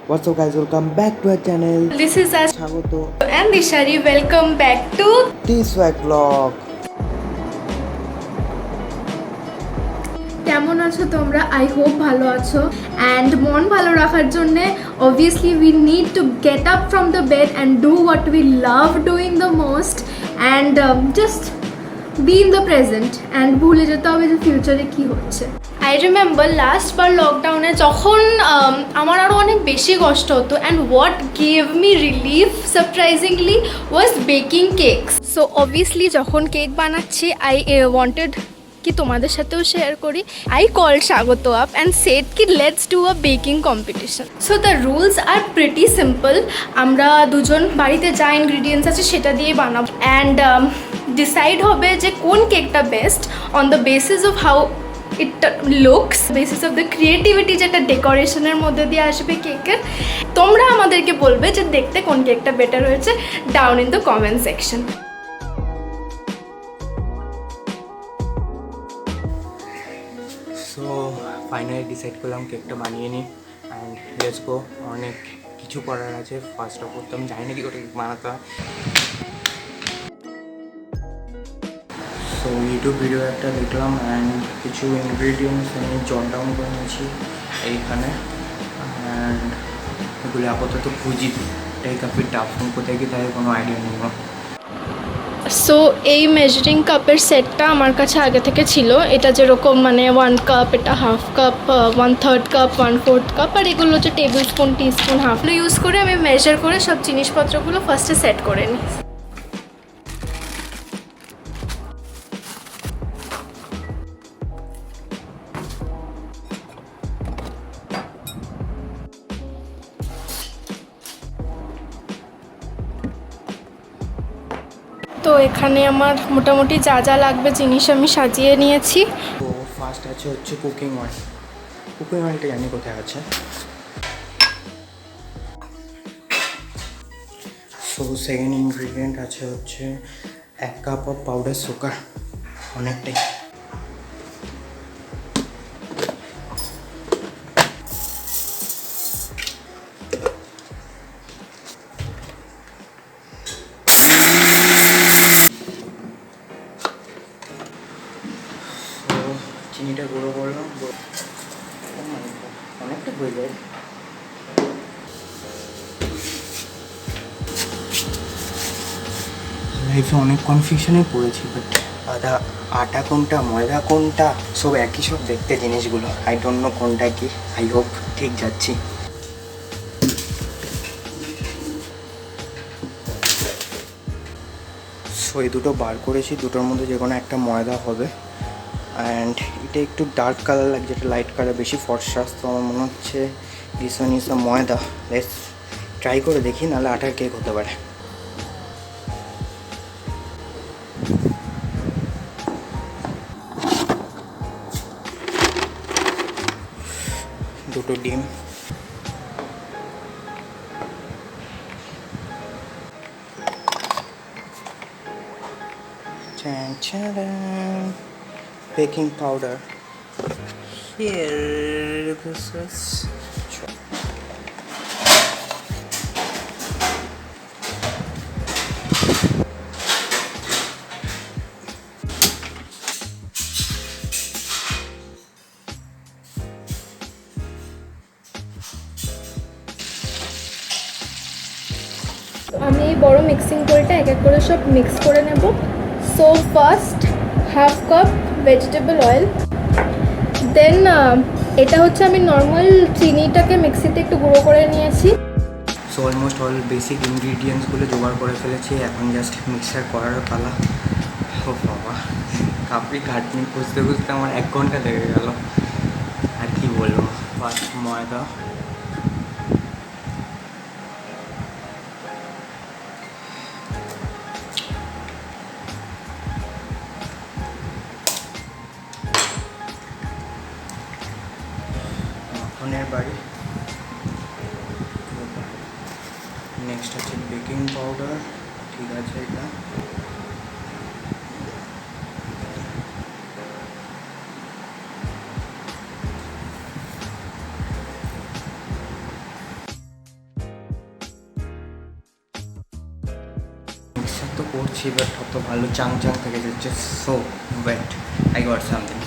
What's up guys, welcome back to our channel. This is Ash Swagoto and Dishari. Welcome back to T-Swag vlog. কেমন আছো তোমরা? I hope ভালো আছো and মন ভালো রাখার জন্য obviously we need to get up from the bed and do what we love doing the most and just be in the present and ভুলে যেতে হবে যে ফিউচারে কী হচ্ছে। আই রিমেম্বার লাস্ট বার লকডাউনে যখন আমার আরও অনেক বেশি কষ্ট হতো and what gave me relief surprisingly was baking cakes. So obviously যখন কেক বানাচ্ছি আই ওয়ান্টেড কি তোমাদের সাথেও শেয়ার করি। I call Swagata up and said কি let's do a baking competition. So the rules are pretty simple. আমরা দুজন বাড়িতে যা ইনগ্রিডিয়েন্টস আছে সেটা দিয়ে বানাবো অ্যান্ড ডিসাইড হবে যে কোন কেকটা best on the basis of how it looks, basis of the creativity যেটা ডেকোরেশনের মধ্যে দিয়ে আসবে কেকের। তোমরা আমাদেরকে বলবে যে দেখতে কোন কেকটা বেটার হয়েছে down in the comment section. So finally decide করলাম কেকটা বানিয়ে নিই অ্যান্ড লেটস গো। অনেক কিছু করার আছে। ফার্স্ট অফ অল তো আমি জানি না কি করে কেক বানাতে হয়। সো ইউটিউব ভিডিও একটা দেখলাম অ্যান্ড কিছু ইনগ্রিডিয়েন্টস আমি জট ডাউন করে নিয়েছি এইখানে অ্যান্ড এগুলি আপাতত খুঁজি। এটাই কাফি টাফ, কোথায় কি তাই কোনো আইডিয়া নেই। সো এই মেজারিং কাপের সেটটা আমার কাছে আগে থেকে ছিল। এটা যেরকম মানে 1 কাপ, এটা হাফ কাপ, 1/3 কাপ, 1/4 কাপ, আর এগুলো হচ্ছে টেবিল স্পুন, টিস্পুন, হাফগুলো ইউজ করে আমি মেজার করে সব জিনিসপত্রগুলো ফার্স্টে সেট করে নিই। তো এখানে আমার মোটামুটি যা যা লাগবে জিনিস আমি সাজিয়ে নিয়েছি। তো ফার্স্ট আছে হচ্ছে কুকিং অয়েল। কুকিং অয়েলটা জানি কোথায় আছে। সো সেকেন্ড ইনগ্রিডিয়েন্ট আছে হচ্ছে 1 কাপ অফ পাউডার সুগার, অনেকটাই। চিনিটা গুঁড়ো করলাম, অনেকটা হয়ে যায়। লাইফে অনেক কনফিউশনে পড়েছি, বাট আটা কোনটা ময়দা কোনটা সব একই, সব দেখতে জিনিসগুলো। আই ডোন্ট নো কোনটা কি। আই হোপ ঠিক যাচ্ছি। সো এই দুটো বার করেছি, দুটোর মধ্যে যে কোনো একটা ময়দা হবে অ্যান্ড এটা একটু ডার্ক কালার লাগছে, এটা লাইট কালার বেশি ফর্সা। তো আমার মনে হচ্ছে দিস ওয়ান ইজ দ্য ময়দা। লেটস ট্রাই করে দেখি, নাহলে আটার কেক হতে পারে। দুটো ডিম, baking powder, here this is আমি এই বড় মিক্সিং বোলটা এক এক করে সব মিক্স করে নেব। So first half cup vegetable oil, then এটা হচ্ছে আমি নর্মাল চিনিটাকে মিক্সিতে একটু গুঁড়ো করে নিয়েছি। সো অলমোস্ট অল বেসিক ইনগ্রিডিয়েন্টসগুলো জোগাড় করে ফেলেছি, এখন জাস্ট মিক্সার করার পালা। ও বাবা, কাপড়ি ঘাটনি খুঁজতে খুঁজতে আমার 1 ঘন্টা লেগে গেল। আর কি বলবো। ফার্স্ট ময়দা, মাখনের বাড়ি। নেক্সট আছে বেকিং পাউডার, ঠিক আছে এটা। তো করছি, বাট অত ভালো চাং থেকে যাচ্ছে। So wait, I got something.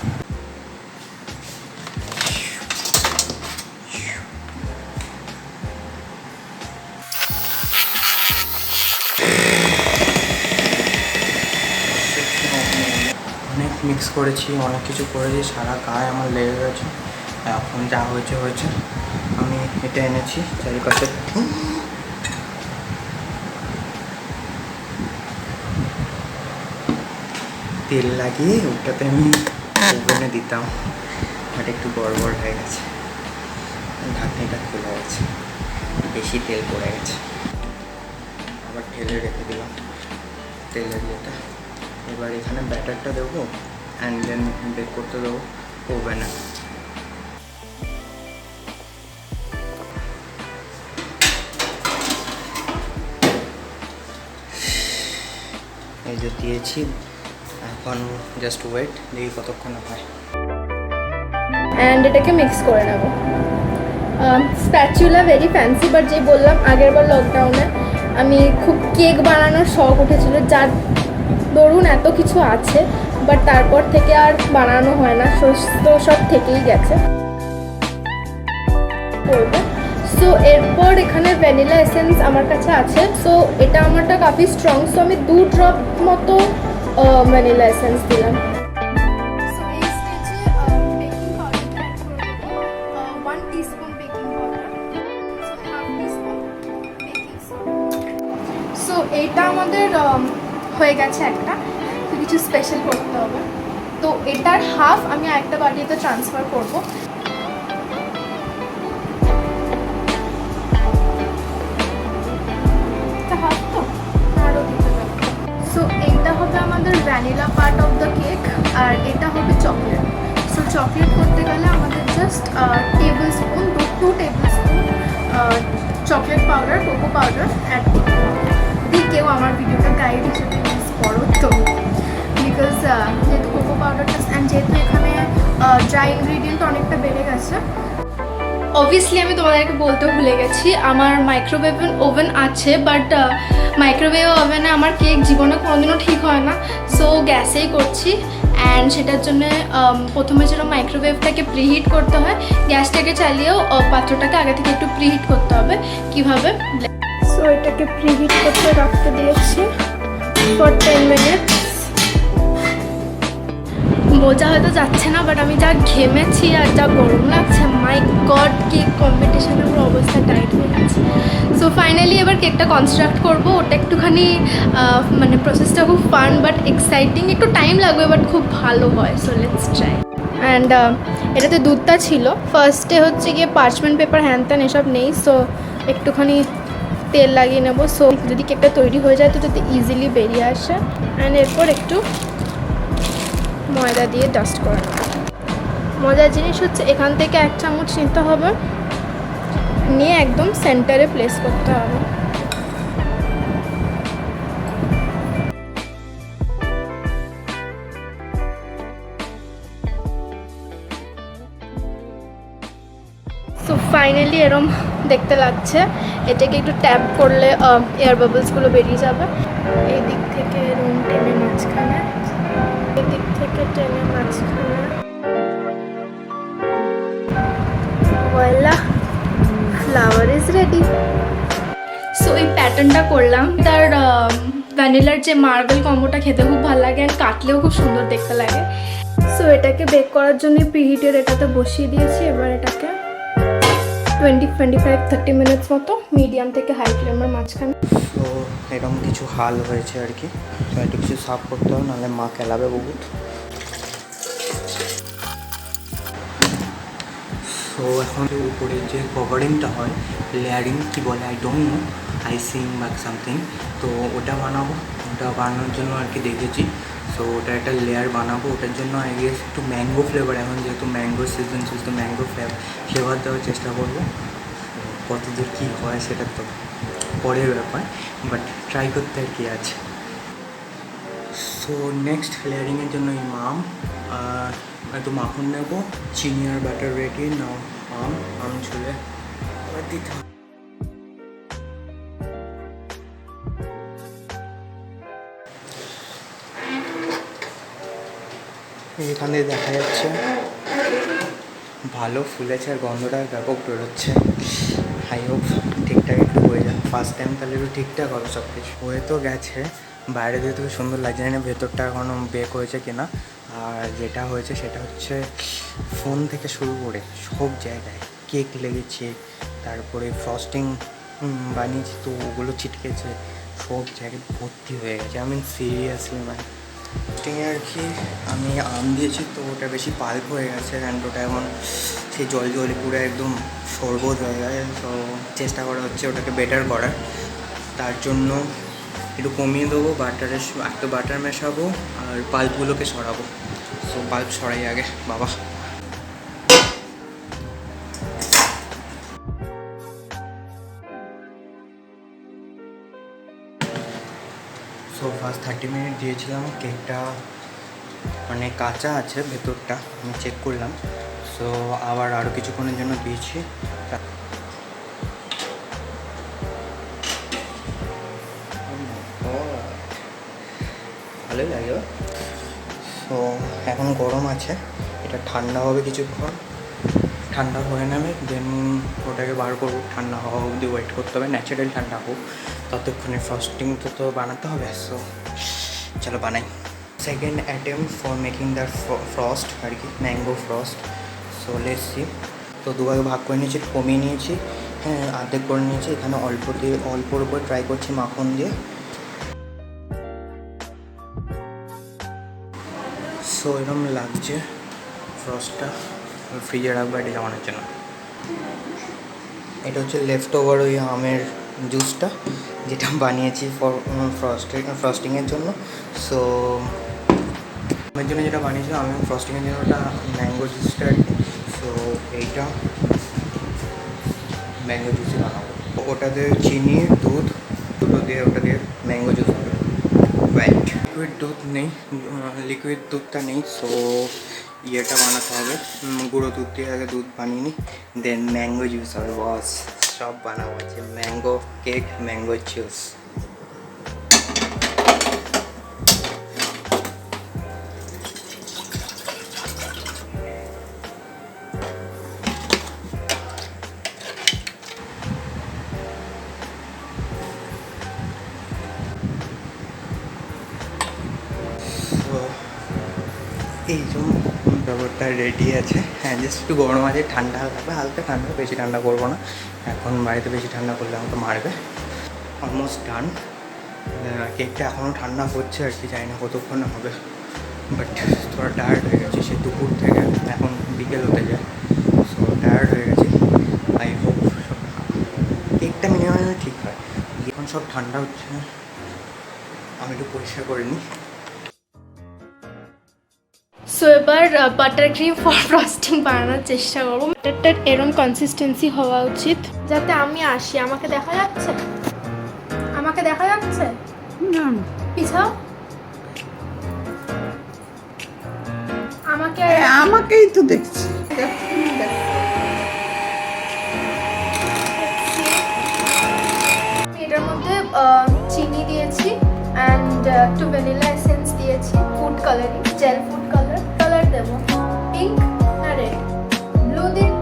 অনেক মিক্স করেছি, অনেক কিছু করেছি, সারা গায়ে আমার লেগে গেছে। এখন যা হয়েছে হয়েছে। আমি এটা এনেছি চারিপাশে তেল লাগিয়ে ওটাতে আমি ওভেনে দিতাম, বাট একটু গড়বড় হয়ে গেছে, ঢাকনিটা খুলে গেছে, বেশি তেল পড়ে গেছে। আবার ঢেলে রেখে দিলাম তেলের ইয়েটা। এবার এখানে ব্যাটারটা দেবো অ্যান্ড দেন বেক করতে দেবো ওভেনে। এই যে দিয়েছি, এখন জাস্ট ওয়েট, দেখি কতক্ষণ হয়। অ্যান্ড এটাকে মিক্স করে নেব। স্প্যাচুলা ভেরি ফ্যান্সি, বাট যে বললাম আগের বার লকডাউনে আমি খুব কেক বানানোর শখ উঠেছিল, যার ধরুন এত কিছু আছে, বাট তারপর থেকে আর বানানো হয় না, তো সব থেকেই গেছে। করবো। সো এরপর এখানে ভ্যানিলা এসেন্স আমার কাছে আছে। সো এটা আমারটা কাফি স্ট্রং, সো আমি 2 ড্রপ মতো ভ্যানিলা এসেন্স দিলাম। সো এই স্টেজে বেকিং পাউডারটা অ্যাড করে দেবো, 1 teaspoon baking powder, so half teaspoon baking soda. So এইটা আমাদের হয়ে গেছে একটা, তো কিছু স্পেশাল করতে হবে। তো এটার হাফ আমি আরেকটা বাটিতে ট্রান্সফার করবো। সো এইটা হবে আমাদের vanilla part of the cake, আর এটা হবে চকলেট। সো চকলেট করতে গেলে আমাদের just tablespoon 2 tablespoon chocolate powder, cocoa powder add করতে হবে। যদি কেউ আমার ভিডিওটা গাইড হিসেবে ইউজ করো তো, বিকজ যেহেতু কোকো পাউডারটা অ্যান্ড যেহেতু এখানে ড্রাই ইনগ্রিডিয়েন্ট অনেকটা বেড়ে গেছে। অবভিয়াসলি আমি তোমাদেরকে বলতে ভুলে গেছি, আমার মাইক্রোওয়েভ ওভেন আছে, বাট মাইক্রোওয়েভ ওভেনে আমার কেক জীবনে কোনোদিনও ঠিক হয় না, সো গ্যাসেই করছি। অ্যান্ড সেটার জন্য প্রথমে যেন মাইক্রোওয়েভটাকে প্রিহিট করতে হয়, গ্যাসটাকে চালিয়েও পাত্রটাকে আগে থেকে একটু প্রিহিট করতে হবে। কিভাবে? সো এটাকে প্রিহিট করতে রাখতে দিয়েছি ফর 10 মিনিটস। বোঝা হয়তো যাচ্ছে না, বাট আমি যা ঘেমেছি আর যা গরম লাগছে, মাই গড, কেক কম্পিটিশনের পুরো অবস্থা টাইট হয়ে গেছে। সো ফাইনালি এবার কেকটা কনস্ট্রাক্ট করবো। ওটা একটুখানি মানে প্রসেসটা খুব ফান বাট এক্সাইটিং, একটু টাইম লাগবে বাট খুব ভালো হয়। So let's try. অ্যান্ড এটাতে দুধটা ছিল। ফার্স্টে হচ্ছে গিয়ে পার্চমেন্ট পেপার হ্যান ত্যান এসব নেই, সো একটুখানি তেল লাগিয়ে নেবো, সো যদি কেকটা তৈরি হয়ে যায় তো যাতে ইজিলি বেরিয়ে আসে। অ্যান্ড এরপর একটু ময়দা দিয়ে ডাস্ট করে নেব। মজার জিনিস হচ্ছে এখান থেকে 1 চামচ নিতে হবে, নিয়ে একদম সেন্টারে প্লেস করতে হবে। সো ফাইনালি এরম দেখতে লাগছে। এটাকে একটু ট্যাপ করলে এয়ার বাবলসগুলো বেরিয়ে যাবে। এই দিক থেকে এরম টেনে মাঝখানে, দিক থেকে টেনে মাঝখানে, voilà flower is ready. So এই প্যাটার্নটা করলাম। তার ভ্যানিলার যে মার্বেল কম্বোটা খেতে খুব ভালো লাগে, আর কাটলেও খুব সুন্দর দেখতে লাগে। সো এটাকে বেক করার জন্য প্রিহিটের এটাতে বসিয়ে দিয়েছি। এবার এটাকে 25-30 মিনিটস মতো মিডিয়াম থেকে হাই ফ্লেমের মাঝখানে। তো এরকম কিছু হাল হয়েছে আর কি, তো একটু কিছু সাফ করতে হবে, নাহলে মা খেলাবে বহুত। সো এখন উপরে যে কভারিংটা হয়, লেয়ারিং কি বলে আই ডোন্ট নো, আইসিং বা সামথিং, তো ওটা বানাবো। ওটা বানানোর জন্য আর কি দেখেছি। সো ওটা একটা লেয়ার বানাবো, ওটার জন্য আই গেস একটু ম্যাঙ্গো ফ্লেভার, এখন যেহেতু ম্যাঙ্গো সিজন তো ম্যাঙ্গো ফ্লেভার দেওয়ার চেষ্টা করবো। কতদূর কী হয় সেটা তো পরের ব্যাপার, বাট ট্রাই করতে আর কি আছে। সো নেক্সট লেয়ারিংয়ের জন্য আম একটু মাখন নেব, চিনি আর বাটার রেডি নাও। আম ছুলে দিতে হবে। এখান থেকে দেখা যাচ্ছে ভালো ফুলেছে আর গন্ধটা ব্যাপক বেরোচ্ছে। আই হোপ ঠিকঠাক একটু হয়ে যায়, ফার্স্ট টাইম তাহলে একটু ঠিকঠাক হবে সব কিছু। হয়ে তো গেছে, বাইরে দিয়ে তো সুন্দর লাগছে, জানি না ভেতরটা এখনও বেক হয়েছে কিনা। আর যেটা হয়েছে সেটা হচ্ছে ফোন থেকে শুরু করে সব জায়গায় কেক লেগেছে, তারপরে ফ্রস্টিং বানিয়েছি তো ওগুলো ছিটকেছে, সব জায়গায় ভর্তি হয়ে গেছে। আমি সিরিয়াসলি মানে ফ্রস্টিংয়ে আর কি আমি আম দিয়েছি তো ওটা বেশি পাল্প হয়ে গেছে অ্যান্ড ওটা এখন সেই জল জলে পুরো একদম শরবত হয়ে গেছে। তো চেষ্টা করা হচ্ছে ওটাকে বেটার করার, তার জন্য একটু কমিয়ে দেবো, একটু বাটার মেশাবো আর পাল্পগুলোকে সরাবো। সো পাল্প সরাই আগে বাবা। সো ফার্স্ট 30 মিনিট দিয়েছিলাম, কেকটা মানে কাঁচা আছে ভেতরটা, আমি চেক করলাম। সো আবার আরও কিছুক্ষণের জন্য দিয়েছি। ভালোই লাগে। সো এখন গরম আছে, এটা ঠান্ডা হবে কিছুক্ষণ, ঠান্ডা হয়ে নেবে দেন ওটাকে বার করবো। ঠান্ডা হওয়া অবধি ওয়েট করতে হবে, ন্যাচারাল ঠান্ডা হোক, ততক্ষণে ফ্রস্টিং তো বানাতে হবে। সো চলো বানাই। Second attempt for making the frost আর কি, mango frost. So let's see. তো দুভাগে ভাগ করে নিয়েছি, কমিয়ে নিয়েছি, হ্যাঁ অর্ধেক করে নিয়েছি। এখানে অল্পর উপর ট্রাই করছি মাখন দিয়ে। সো এরকম লাগছে ফ্রস্টটা, ফ্রিজে রাখবো এটা জমানোর জন্য। এটা হচ্ছে লেফট ওভার ওই আমের জুসটা যেটা বানিয়েছি ফ্রস্টিংয়ের জন্য। সো আমের জন্য যেটা বানিয়েছিলাম, আমি ফ্রস্টিংয়ের জন্য ওটা ম্যাঙ্গো জুসটা আর কি। সো এইটা ম্যাঙ্গো জুসই বানাবো, ওটাতে চিনি দুধ দুটো দিয়ে ওটা দিয়ে ম্যাঙ্গো জুস হবে। রাইট, লিকুইড দুধ নেই, লিকুইড দুধটা নেই। সো ইয়েটা বানাতে হবে, গুঁড়ো দুধ দিয়ে আগে দুধ বানিয়ে নিই, দেন ম্যাঙ্গো জুস হবে। বস সব বানাবো, হচ্ছে ম্যাঙ্গো কেক, ম্যাঙ্গো জুস। এই জন্য ব্যাপারটা রেডি আছে। হ্যাঁ জাস্ট একটু গরম আছে, ঠান্ডা লাগবে, হালকা ঠান্ডা, বেশি ঠান্ডা করবো না। এখন বাড়িতে বেশি ঠান্ডা করলে আমাকে মারবে। Almost done. কেকটা এখনও ঠান্ডা হচ্ছে আর কি, জানি না কতক্ষণ হবে, বাট থোড়া টায়ার্ড হয়ে গেছে সে দুপুর থেকে, এখন বিকেল হতে যায়। সো টায়ার্ড হয়ে গেছে। আই হোপ সব কেকটা মিনিমাম ঠিক হয়। এখন সব ঠান্ডা হচ্ছে, আমি একটু পরিষ্কার করে নিই। সো এবার বাটার ক্রিম ফর ফ্রস্টিং বানানোর চেষ্টা করবো। বাটারটার এরম কনসিস্টেন্সি হওয়া উচিত যাতে আমি আসি। আমাকে দেখা যাচ্ছে? আমাকে দেখা যাচ্ছে? না পিছাও আমাকে। আমাকেই তো দেখছি। এটার মধ্যে চিনি দিয়েছি অ্যান্ড একটু ভ্যানিলা এসেন্স দিয়েছি, food colouring, jail food colour দেবো। পিঙ্ক না রেড? ব্লু দিন,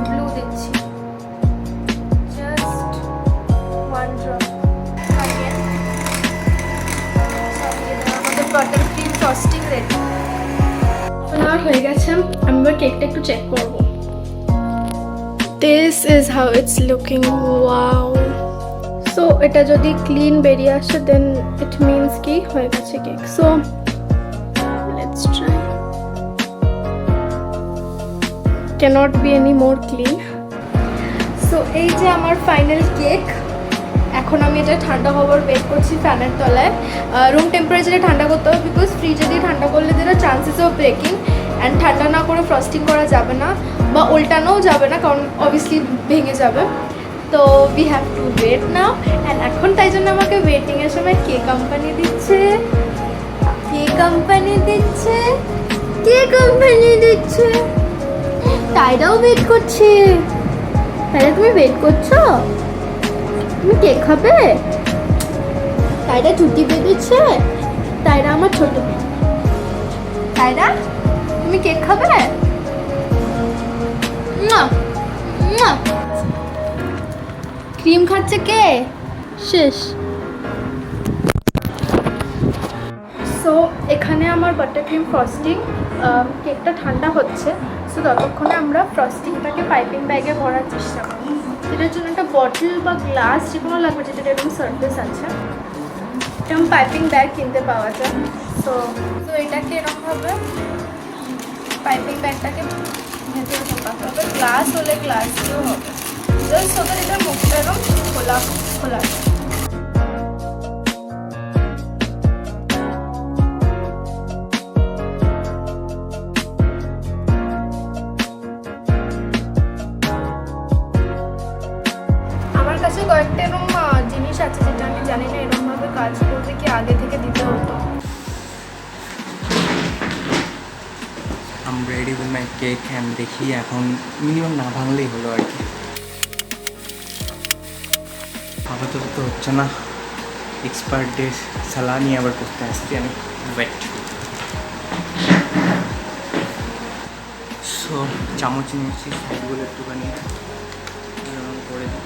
ব্লু দিচ্ছি, জাস্ট ওয়ান ড্রপ। আমাদের বাটার ক্রিম ফ্রস্টিং রেডি। আমার হয়ে গেছে, আমি এবার কেকটা একটু চেক করবো। This is how it's looking. Wow. So এটা যদি ক্লিন বেরিয়ে আসে then it means কি হয়ে গেছে cake. So let's try. Cannot be any more clean. So এই যে আমার ফাইনাল কেক। এখন আমি এটা ঠান্ডা হওয়ার ওয়েট করছি ফ্যানের তলায়। রুম টেম্পারেচারে ঠান্ডা করতে হবে, বিকজ ফ্রিজে দিয়ে ঠান্ডা করলে there are chances of breaking, and ঠান্ডা না করে ফ্রস্টিং করা যাবে না বা উল্টানোও যাবে না, কারণ অবভিয়াসলি ভেঙে যাবে। তো we have to wait now. And এখন তাই জন্য আমাকে ওয়েটিংয়ের সময় কে কোম্পানি দিচ্ছে, তাইরাও ওয়েট করছে। তাইরা তুমি ওয়েট করছো? তুমি কেক খাবে? তাইরা ছুটি বেঁধেছে, তাইরা আমার ছোট সায়রা, তুমি কেক খাবে? ক্রিম খাচ্ছে কে? শেষ। সো এখানে আমার বাটার ক্রিম ফ্রস্টিং, কেকটা ঠান্ডা হচ্ছে। সো ততক্ষণে আমরা ফ্রস্টিংটাকে পাইপিং ব্যাগে ভরার চেষ্টা করব। সেটার জন্য একটা বটল বা গ্লাস যে কোনো লাগবে, যেটা এরকম সার্ফেস আছে, এরকম পাইপিং ব্যাগ কিনতে পাওয়া যায়। সো এটাকে এরকমভাবে পাইপিং ব্যাগটাকে ভেতরে ঢোকাতে হবে। গ্লাস হলে গ্লাস দিয়েও হবে, জাস্ট ওদের এটার মুখটা এরকম খোলা খোলা। আমার কাছে কয়েকটা এরকম জিনিস আছে যেটা আমি জানি না এরকমভাবে কাজ করবে কি আগে থেকে দিতে হতো। I'm ready with my cake and দেখি এখন মিনিমাম না ভাঙলেই হলো আর কি। আপাতত তো হচ্ছে না, এক্সপায়ার ডেট সালানি আবার করতে আসছি আমি। ওয়েট। সো চামচ নিয়েছি, সাইডগুলো একটুখানি এরকম করে দিই।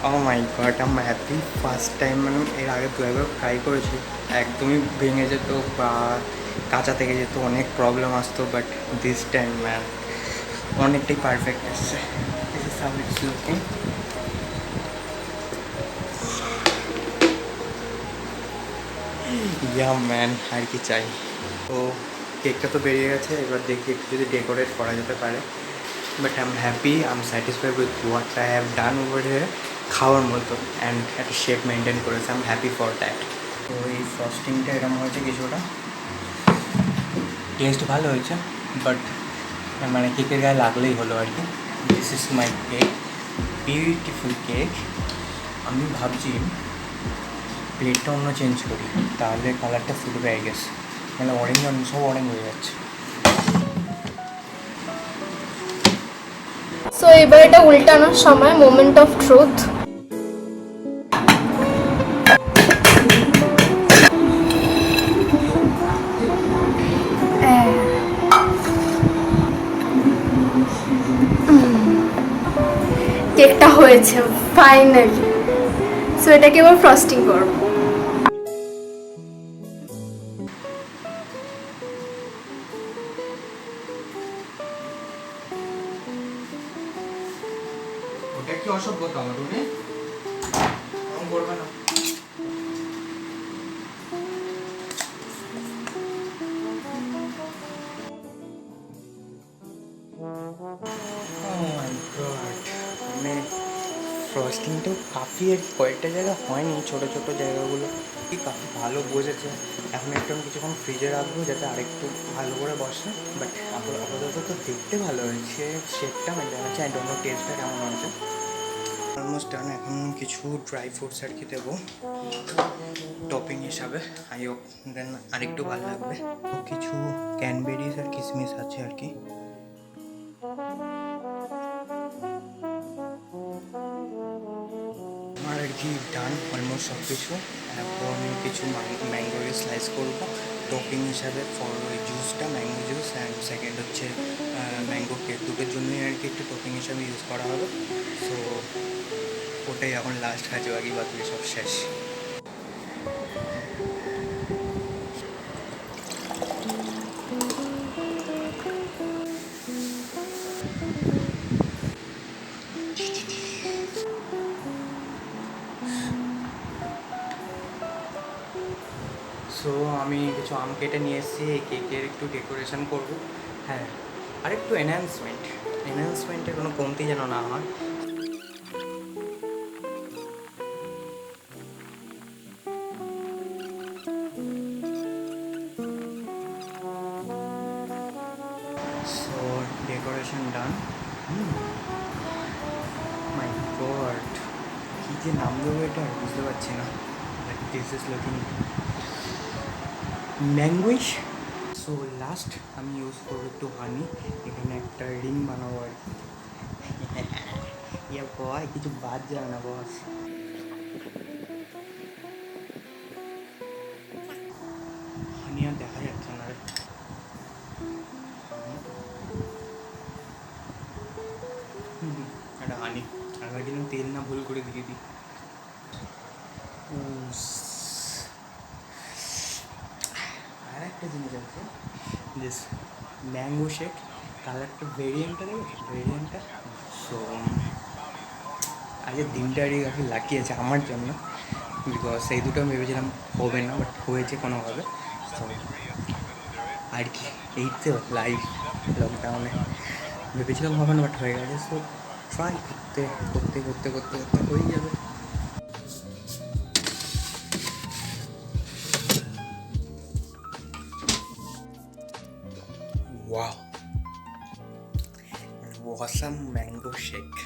ও মাই গড, আম হ্যাপি। ফার্স্ট টাইম, মানে এর আগে দু একবার ট্রাই করেছি, একদমই ভেঙে যেত বা কাঁচা থেকে যেত, অনেক প্রবলেম আসতো। বাট দিস টাইম ম্যান অনেকটাই পারফেক্ট এসছে। This is how it's looking. Yeah man, আর কি চাই। তো কেকটা তো বেরিয়ে গেছে, এবার দেখি একটু যদি ডেকোরেট করা যেতে পারে। But I am happy, I am satisfied with what I have done over here. খাওয়ার মতো অ্যান্ড একটা শেপ মেনটেন করেছে, I am happy for that. তো এই ফ্রস্টিংটা এরকম হয়েছে কিছুটা, টেস্ট ভালো হয়েছে, বাট মানে কেকের গায়ে লাগলেই হলো আর কি। This is my cake, beautiful cake. আমি ভাবছি প্লেটটা অন্য চেঞ্জ করি, তাহলে কালারটা ফুটবে আই গেস, মানে অরেঞ্জ সব অরেঞ্জ হয়ে যাচ্ছে। সো এবার এটা উল্টানোর সময়, মোমেন্ট অফ ট্রুথ। কেকটা হয়েছে ফাইনালি। সো এটাকে এবার ফ্রস্টিং করব। ওটা কি অসভ্যতা আমার রুমে? এরকম করবে না। মানে ফ্রস্টিংটাও কাফি আর কয়েকটা জায়গা হয়নি, ছোটো ছোটো জায়গাগুলো কি কাফি ভালো বসেছে। এখন একটু আমি কিছুক্ষণ ফ্রিজে রাখবো যাতে আরেকটু ভালো করে বসে। বাট আপাতত তো দেখতে ভালো হয়েছে, শেপটা মেনটেন হচ্ছে। আই ডোন্ট নো টেস্টটা কেমন হয়েছে। Almost done. এখন কিছু ড্রাই ফ্রুটস আর কি দেবো টপিং হিসাবে, আই হোপ দেন আরেকটু ভালো লাগবে। কিছু ক্যানবেরিজ আর কিসমিস আছে আর কি। আমার আর কি ডান অলমোস্ট সব কিছু। এখন আমি কিছু ম্যাঙ্গো স্লাইস করবো টপিং হিসাবে ফর ওই জুসটা, ম্যাঙ্গো জুস, অ্যান্ড সেকেন্ড হচ্ছে ম্যাঙ্গো কেক। দুটোর জন্যই আর কি একটু টপিং হিসাবে ইউজ করা হবে। সো ওটাই এখন লাস্ট কাজ, বাকি বাকি সব শেষ। সো আমি কিছু আম কেটে নিয়ে এসেছি, এই কেকের একটু ডেকোরেশন করব। হ্যাঁ, আর একটু এনহ্যান্সমেন্টের কোনো কমতি যেন না হয়। So decoration done. My god, কী যে নাম দেবো এটা বুঝতে পারছি না। This is looking mangoish. So last আমি ইউজ করবো একটু হানি, এখানে একটা রিং বানাবো আর কি। ইয়া বয়, কিছু বাদ যায় না বস। হানি আর দেখা যাচ্ছে না রে। একটা হানি আর ভাবছিলাম তেল না ভুল করে দিয়ে দিই। আর একটা জিনিস আছে, দিস ম্যাঙ্গো শেক, কালারটা ভেরিয়েন্টটা দেখো, ভেরিয়েন্টটা। সো আজকের দিনটারই আর কি লাকি আছে আমার জন্য, বিকজ সেই দুটো আমি ভেবেছিলাম হবে না, বাট হয়েছে কোনোভাবে। সো আর কি এই তো লাইফ, লকডাউনে ভেবেছিলাম হবে না, বাট হয়ে গেছে। সো ট্রাই করতে করতে করতে করতে করতে হয়ে যাবে। Wow, awesome mango shake.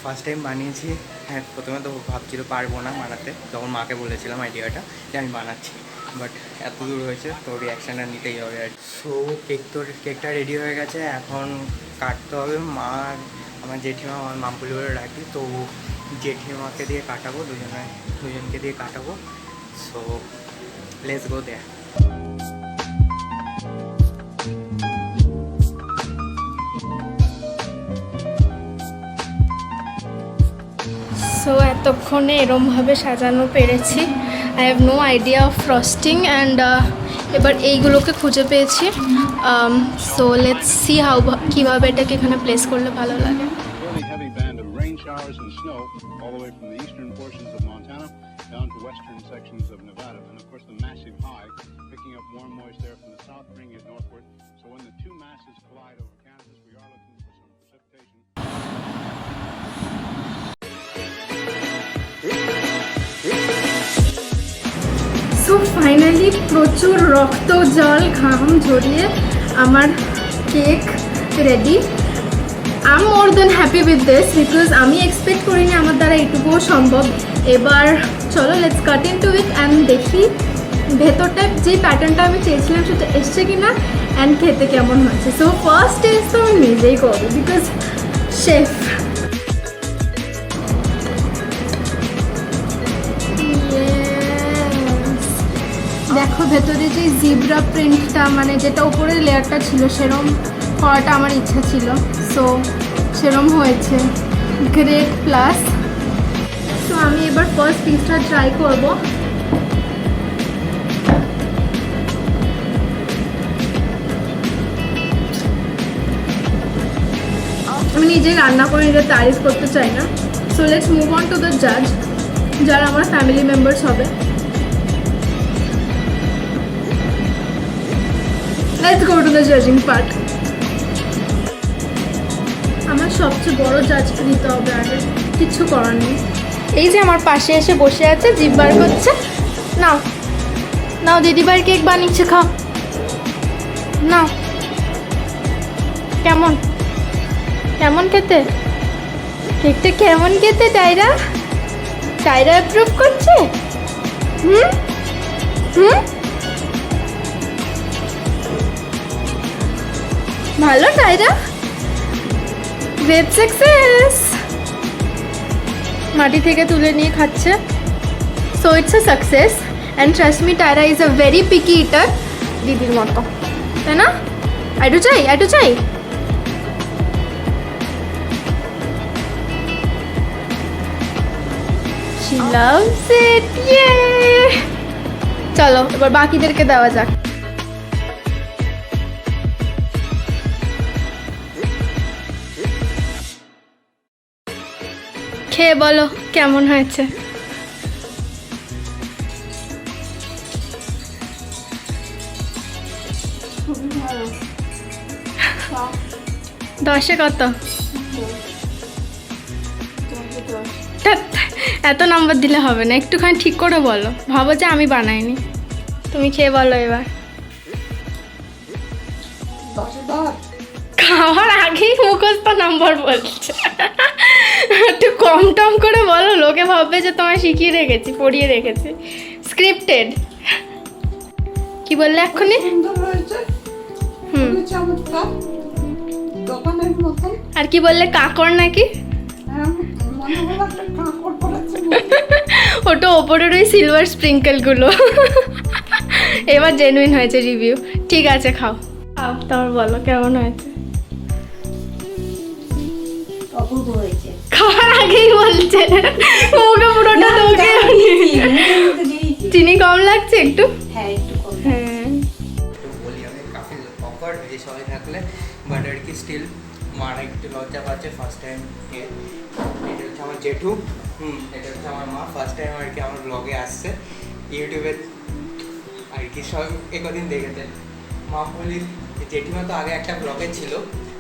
First time বানিয়েছি। হ্যাঁ, প্রথমে তো ভাবছিল পারবো না বানাতে, তখন মাকে বলেছিলাম আইডিয়াটা যে আমি বানাচ্ছি, বাট এত দূর হয়েছে তো রিয়াকশানটা নিতেই হবে আর। সো কেকটা রেডি হয়ে গেছে, এখন কাটতে হবে। মা আর আমার জেঠিমা, আমার মামপুলি বলে রাখি, তো জেঠিমাকে দিয়ে কাটাবো, দুজনকে দিয়ে কাটাবো। So let's go there. So এতক্ষণে এরমভাবে সাজানো পেরেছি। I have no idea of frosting and এবার এইগুলোকে খুঁজে পেয়েছি। সো লেটস সি কীভাবে এটাকে এখানে প্লেস করলে ভালো লাগে। Fairly heavy band of rain showers and snow all the way from the eastern portions of Montana down to western sections of Nevada. And of course the massive high picking up warm moist air from the south, bringing it northward. So when the two masses collide over Kansas, we are looking for some precipitation. So finally প্রচুর রক্ত জল ঘাম ঝরিয়ে আমার cake ready. I am more than happy with this, because আমি expect করিনি আমার দ্বারা এইটুকুও সম্ভব। এবার চলো let's cut in to with and দেখি ভেতরটায় যে প্যাটার্নটা আমি চেয়েছিলাম সেটা এসছে কি না অ্যান্ড খেতে কেমন হয়েছে। সো ফার্স্ট টেস্ট তো আমি নিজেই করবো, বিকজ শেফ। দেখো ভেতরে যে জিব্রা প্রিন্টটা, মানে যেটা উপরের লেয়ারটা ছিল সেরম করাটা আমার ইচ্ছা ছিল। সো সেরম হয়েছে, গ্রেট প্লাস। সো আমি এবার ফার্স্ট পিসটা ট্রাই করব। আমি নিজে রান্না করে নিজের তারিফ করতে চাই না। So let's move on to the জাজ, যারা আমার ফ্যামিলি মেম্বার্স হবে। Let's go to the judging part. আমার সবচেয়ে বড় জাজকে দিতে হবে আগে, কিছু করার নেই। এই যে আমার পাশে এসে বসে আছে, জিভ বার করছে। নাও নাও, দিদিভাইয়ের কেক বানিয়েছে, খাও। নাও, কেমন কেমন খেতে কেকটা, কেমন খেতে? টাইরা অ্যাপ্রুভ করছে। হুম হুম, ভালো টাইরা, গ্রেট সাকসেস। মাটি থেকে তুলে নিয়ে খাচ্ছে। So it's a success and trust me, Tyra is a very picky eater, দিদির মতো, তাই না? আইটু চাই। She loves it, yay! চলো এবার বাকিদেরকে দেওয়া যাক। খেয়ে বলো কেমন হয়েছে। দশে কত? এত নাম্বার দিলে হবে না, একটুখানি ঠিক করে বলো। ভাবো যে আমি বানাইনি, তুমি খেয়ে বলো এবার। খাওয়ার আগেই মুখস্থ নাম্বার বলছে। একটু কম টম করে বলো, লোকে ভাববে যে তোমায় শিখিয়ে রেখেছি, পড়িয়ে রেখেছি, স্ক্রিপ্টেড। কি বললে এক্ষুনি? সুন্দর হয়েছে, হুম, খুবই চমৎকার। দোকানের মতন আর কি বললে কাকর নাকি? মনে হলো একটা কাঁকড় পড়েছে ওটা ওপরের ওই সিলভার স্প্রিঙ্কেলগুলো। এবার জেনুইন হয়েছে রিভিউ। ঠিক আছে খাও খাও, তারপর বলো কেমন হয়েছে। অপূর্ব হয়েছে। খাওয়ার আগেই বলছে, মুখে পুরোটা ঢোকে। চিনি কম লাগছে একটু? হ্যাঁ একটু কম। হ্যাঁ একটু বলি আমি কাফি অকওয়ার্ড হয়েছে সবাই থাকলে, বাট আর কি স্টিল মার একটু লজ্জা পাচ্ছে ফার্স্ট টাইম। এটা হচ্ছে আমার জেঠু, এটা হচ্ছে আমার মা, ফার্স্ট টাইম আর কি আমার ব্লগে আসছে ইউটিউবে আর কি। সব একদিন দেখেছে মা বলি জেঠিমা তো আগে একটা ব্লগে ছিল,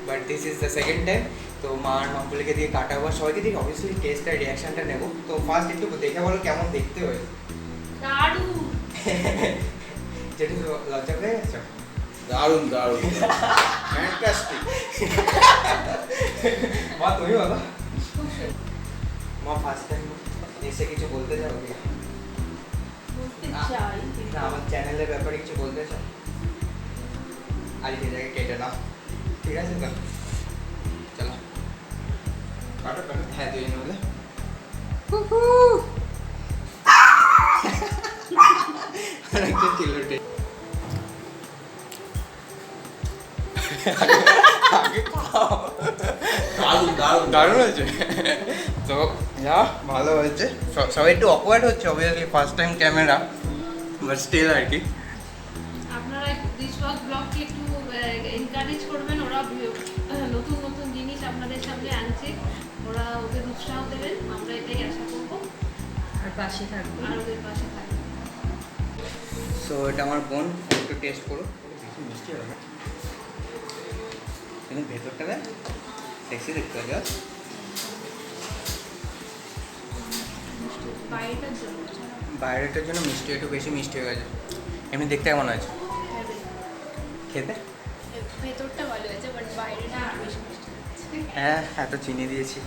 but this is the second time. তো মা আর মাম্পুলিকে দিয়ে কাটাবো, সবাইকে দিয়ে অবভিয়াসলি টেস্ট আর রিয়াকশনটা নেবো। তো ফার্স্ট একটু দেখে বলো কেমন দেখতে হয়। জেঠু লজ্জা পেয়ে গেছো? দারুণ দারুণ ফ্যান্টাস্টিক। মা তুমি বলো, মা ফার্স্ট টাইম এসে কিছু বলতে চাও কি? না আমার চ্যানেলের ব্যাপারে কিছু বলতে চাও? আজকে জায়গায় কেটে নাও, ঠিক আছে তো? চলো কাটো কাটো। হ্যাঁ দুই বলে অনেকটা চিলোটে। দারুণ দারুণ দারুণ হয়েছে তো, যা ভালো হয়েছে। সবাই একটু অকওয়ার্ড হচ্ছে obviously, first time camera, but still আর কি। আপনারা দিশওয়াক ব্লগকে একটু এনকারেজ করবেন, ওরা নতুন নতুন জিনিস আপনাদের সামনে আনছে, ওরা ওদের উৎসাহ দেবেন, আমরা এটাই আশা করবো আর পাশে থাকবে। আর ওদের পাশে থাকবেন। সো এটা আমার বোন, একটু টেস্ট করো। বেশি মিষ্টি হবে না কিন্তু ভেতরটা দেখ সেক্সি দেখতে হবে। বাইরেটার জন্য বাইরেটার জন্য মিষ্টি একটু বেশি মিষ্টি হয়ে গেছে। এমনি দেখতে কেমন হয়েছে খেতে? ভেতরটা ভালো হয়েছে বাট বাইরেটা বেশি মিষ্টি লাগছে। হ্যাঁ এত চিনি দিয়েছি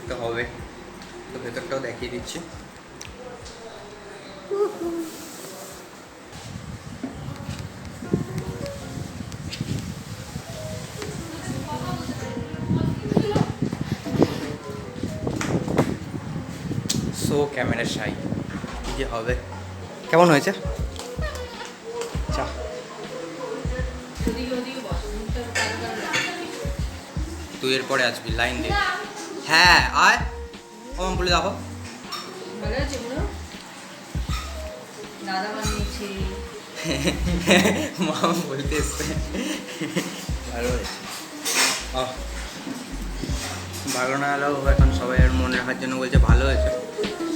তো হবে, তো ভেতরটাও দেখিয়ে দিচ্ছি। সো ক্যামেরা শাই কি যে হবে। কেমন হয়েছে চা? তুই এরপরে আসবি লাইন দে। হ্যাঁ আয় কম বলে দেখো। ভালো আছে এগুলো? দাদা বানিয়েছে। মা বলতে এসছে ভালো হয়েছে। ভালো না হলেও এখন সবাই আর মনে রাখার জন্য বলছে ভালো হয়েছে,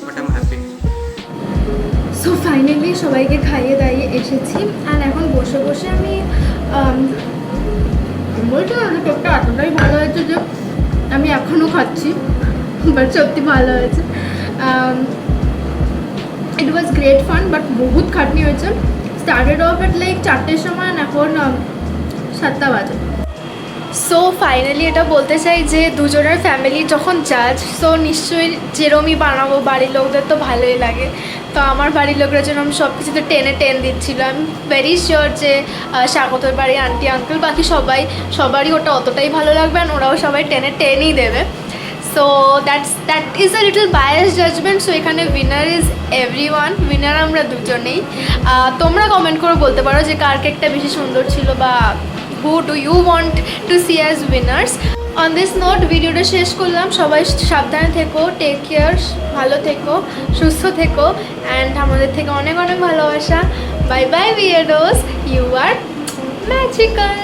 but I am happy. So finally সবাইকে খাইয়ে দাইয়ে এসেছি, আর এখন বসে বসে আমি বলতে পারি কেকটা এতটাই ভালো হয়েছে যে আমি এখনও খাচ্ছি, বাট সত্যি ভালো হয়েছে। ইট ওয়াজ গ্রেট ফান, বাট বহুত খাটনি হয়েছে। স্টার্টেড অফ এট লাইক 4টের সময়, এখন 7টা বাজে। সো ফাইনালি এটা বলতে চাই যে দুজনের ফ্যামিলি যখন জাজ, সো নিশ্চয়ই যেরমই বানাবো বাড়ির লোকদের তো ভালোই লাগে। তো আমার বাড়ির লোকরা জন্য আমি সব কিছুতে 10-এ 10 দিচ্ছিলাম। ভেরি শিওর যে স্বাগতর বাড়ি আন্টি আঙ্কেল বাকি সবারই ওটা অতটাই ভালো লাগবে, আর ওরাও সবাই 10-এ 10ই দেবে। So that is a little bias judgement. So এখানে উইনার ইজ এভরিওয়ান, উইনার আমরা দুজনেই। তোমরা কমেন্ট করে বলতে পারো যে কার কেকটা বেশি সুন্দর ছিল, বা who do you want to see as winners. On this note ভিডিওটা শেষ করলাম। সবাই সাবধানে থেকো, টেক কেয়ার, ভালো থেকো, সুস্থ থেকো, অ্যান্ড আমাদের থেকে অনেক অনেক ভালোবাসা। Bye bye weirdos, you are magical.